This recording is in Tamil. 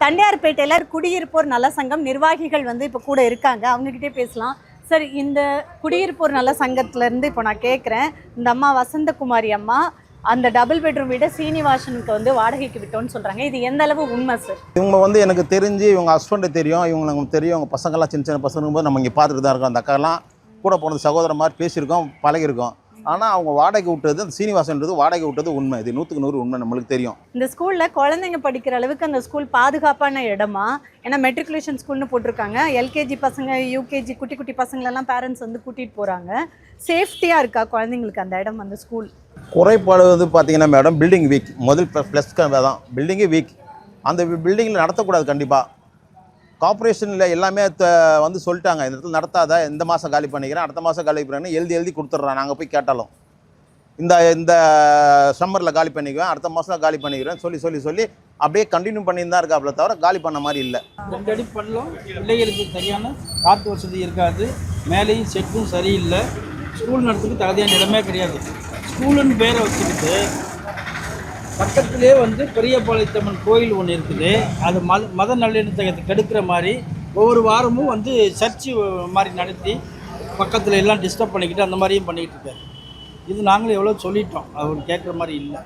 தண்டையார்பேட்டையில் குடியிருப்போர் நல சங்கம் நிர்வாகிகள் இப்போ கூட இருக்காங்க. அவங்ககிட்டே பேசலாம். சார், இந்த குடியிருப்போர் நல சங்கத்திலேருந்து இப்போ நான் கேட்குறேன், இந்த அம்மா வசந்தகுமாரி அம்மா அந்த டபுள் பெட்ரூம் வீடை சீனிவாசனுக்கு வாடகைக்கு விட்டோன்னு சொல்கிறாங்க. இது எந்த அளவு உண்மை சார்? இவங்க எனக்கு தெரிஞ்சு இவங்க ஹஸ்பண்டு தெரியும், இவங்களுக்கு தெரியும். அவங்க பசங்கள்லாம் சின்ன சின்ன பசங்க போது நம்ம இங்கே பார்த்துட்டு தான் இருக்கோம். அந்த அக்காலாம் கூட போனது சகோதரன் மாதிரி பேசியிருக்கோம், பழகிருக்கோம். ஆனால் அவங்க வாடகை விட்டது, அந்த சீனிவாசன்றது வாடகை விட்டது உண்மை. இது 100க்கு 100 உண்மை, நம்மளுக்கு தெரியும். இந்த ஸ்கூலில் குழந்தைங்க படிக்கிற அளவுக்கு அந்த ஸ்கூல் பாதுகாப்பான இடமா? ஏன்னா மெட்ரிகுலேஷன் ஸ்கூல்னு போட்டிருக்காங்க. எல்கேஜி பசங்க, யூகேஜி குட்டி குட்டி பசங்களெல்லாம் பேரண்ட்ஸ் கூட்டிகிட்டு போகிறாங்க. சேஃப்டியாக இருக்கா குழந்தைங்களுக்கு அந்த இடம், அந்த ஸ்கூல்? குறைபாடு பார்த்தீங்கன்னா மேடம், பில்டிங் வீக். முதல் ப்ளஸ் தான் பில்டிங்கே வீக். அந்த பில்டிங்கில் நடத்தக்கூடாது. கண்டிப்பாக கார்பரேஷனில் எல்லாமே சொல்லிட்டாங்க, இந்த இடத்துல நடத்தாத, இந்த மாதம் காலி பண்ணிக்கிறேன், அடுத்த மாதம் காலி பண்ணுறேன்னு எழுதி கொடுத்துட்றான். நாங்கள் போய் கேட்டாலும் இந்த சம்மரில் காலி பண்ணிக்குவேன், அடுத்த மாதம் காலி பண்ணிக்கிறேன் சொல்லி அப்படியே கண்டினியூ பண்ணின்னு தான் இருக்காப்புல தவிர காலி பண்ண மாதிரி இல்லை. 2 அடி பண்ணலாம். பிள்ளைகளுக்கு சரியான காற்று வசதி இருக்காது, மேலேயும் செட்டும் சரியில்லை. ஸ்கூல் நடத்துக்கு தகுதியான இடமே கிடையாது. ஸ்கூலுன்னு பேரை வச்சுக்கிட்டு பக்கத்திலே பெரியபாளையத்தம்மன் கோயில் ஒன்று இருக்குது. அது மத நல்லிணக்கத்தை கெடுக்கிற மாதிரி ஒவ்வொரு வாரமும் சர்ச்சு மாதிரி நடத்தி பக்கத்தில் எல்லாம் டிஸ்டர்ப் பண்ணிக்கிட்டு அந்த மாதிரியும் பண்ணிக்கிட்டு இருக்காரு. இது நாங்களும் எவ்வளோ சொல்லிட்டோம், அவர் கேட்குற மாதிரி இல்லை.